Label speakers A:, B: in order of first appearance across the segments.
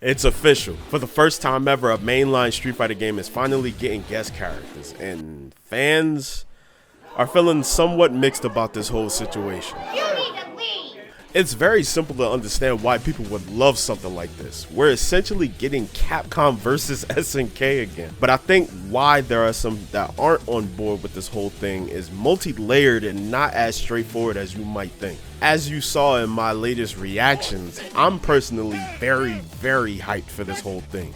A: It's official. For the first time ever, a mainline Street Fighter game is finally getting guest characters, and fans are feeling somewhat mixed about this whole situation. It's very simple to understand why people would love something like this. We're essentially getting Capcom versus SNK again. But I think why there are some that aren't on board with this whole thing is multi-layered and not as straightforward as you might think. As you saw in my latest reactions, I'm personally very hyped for this whole thing.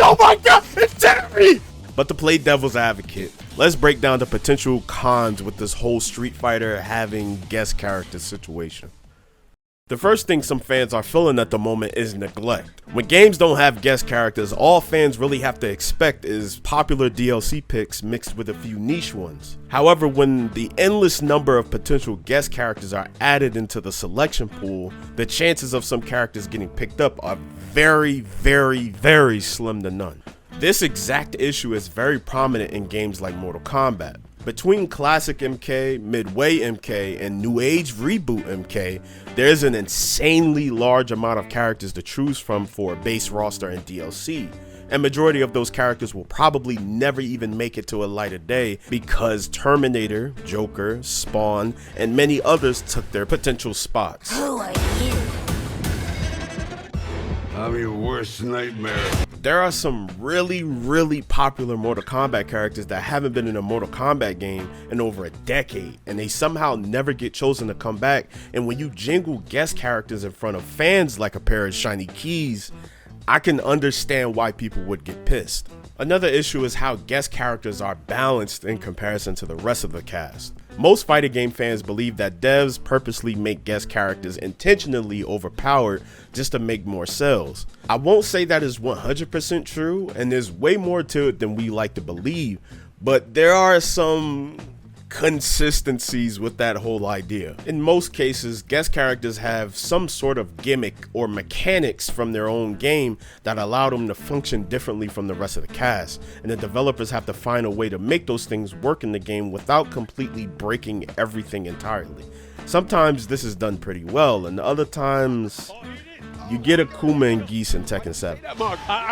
A: Oh my god, it's Terry! But to play devil's advocate, let's break down the potential cons with this whole Street Fighter having guest character situation. The first thing some fans are feeling at the moment is neglect. When games don't have guest characters, all fans really have to expect is popular DLC picks mixed with a few niche ones. However, when the endless number of potential guest characters are added into the selection pool, the chances of some characters getting picked up are very slim to none. This exact issue is very prominent in games like Mortal Kombat. Between Classic MK, Midway MK, and New Age Reboot MK, there's an insanely large amount of characters to choose from for a base roster and DLC, and majority of those characters will probably never even make it to a light of day because Terminator, Joker, Spawn, and many others took their potential spots.
B: Who are you?
C: I'm your worst nightmare.
A: There are some really popular Mortal Kombat characters that haven't been in a Mortal Kombat game in over a decade, and they somehow never get chosen to come back. And when you jingle guest characters in front of fans like a pair of shiny keys, I can understand why people would get pissed. Another issue is how guest characters are balanced in comparison to the rest of the cast. Most fighting game fans believe that devs purposely make guest characters intentionally overpowered just to make more sales. I won't say that is 100% true, and there's way more to it than we like to believe, but there are some consistencies with that whole idea. In most cases, guest characters have some sort of gimmick or mechanics from their own game that allow them to function differently from the rest of the cast, and the developers have to find a way to make those things work in the game without completely breaking everything entirely. Sometimes this is done pretty well, and other times you get Akuma and Geese in Tekken 7.
D: I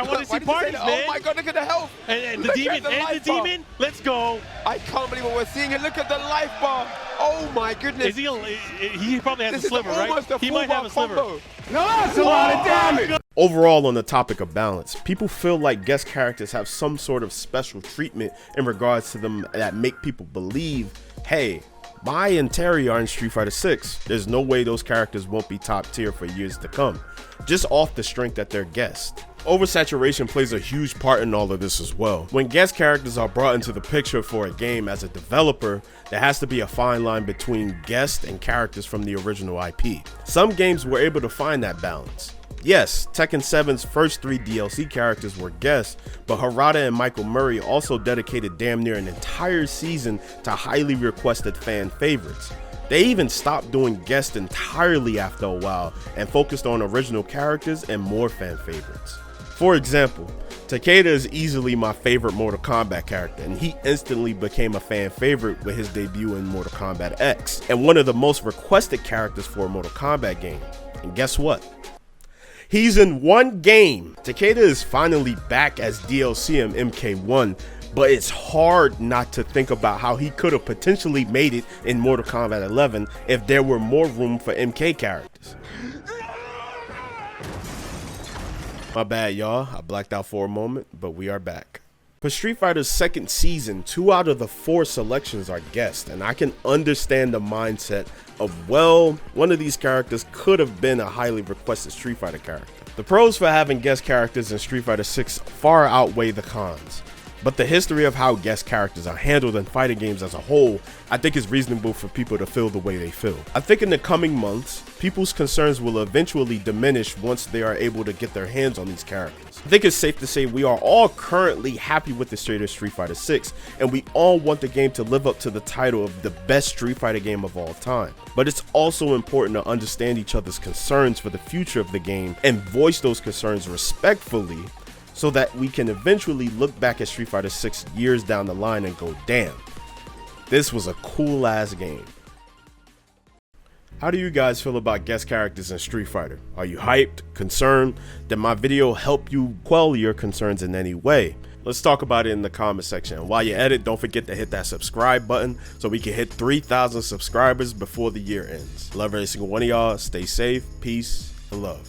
D: want to see parties, man.
C: Oh my god, look at the health.
D: And the demon, let's go.
C: I can't believe what we're seeing here. Look at the life bar. Oh my goodness.
D: He probably has a sliver, right? He might have a sliver.
C: No, that's a lot of damage.
A: Overall, on the topic of balance, people feel like guest characters have some sort of special treatment in regards to them that make people believe, hey, Mai and Terry are in Street Fighter 6. There's no way those characters won't be top tier for years to come, just off the strength that they're guests. Oversaturation plays a huge part in all of this as well. When guest characters are brought into the picture for a game as a developer, there has to be a fine line between guests and characters from the original IP. Some games were able to find that balance. Yes, Tekken 7's first 3 DLC characters were guests, but Harada and Michael Murray also dedicated damn near an entire season to highly requested fan favorites. They even stopped doing guests entirely after a while and focused on original characters and more fan favorites. For example, Takeda is easily my favorite Mortal Kombat character, and he instantly became a fan favorite with his debut in Mortal Kombat X, and one of the most requested characters for a Mortal Kombat game. And guess what? He's in one game. Takeda is finally back as DLC in MK1, but it's hard not to think about how he could have potentially made it in Mortal Kombat 11 if there were more room for MK characters. My bad, y'all. I blacked out for a moment, but we are back. For Street Fighter's second season, 2 out of the 4 selections are guests, and I can understand the mindset of, well, one of these characters could have been a highly requested Street Fighter character. The pros for having guest characters in Street Fighter 6 far outweigh the cons, but the history of how guest characters are handled in fighting games as a whole, I think is reasonable for people to feel the way they feel. I think in the coming months, people's concerns will eventually diminish once they are able to get their hands on these characters. I think it's safe to say we are all currently happy with the state of Street Fighter 6, and we all want the game to live up to the title of the best Street Fighter game of all time. But it's also important to understand each other's concerns for the future of the game and voice those concerns respectfully, so that we can eventually look back at Street Fighter 6 years down the line and go, damn, this was a cool ass game. How do you guys feel about guest characters in Street Fighter? Are you hyped, concerned? Did my video help you quell your concerns in any way? Let's talk about it in the comment section. And while you edit, don't forget to hit that subscribe button so we can hit 3,000 subscribers before the year ends. Love every single one of y'all. Stay safe, peace, and love.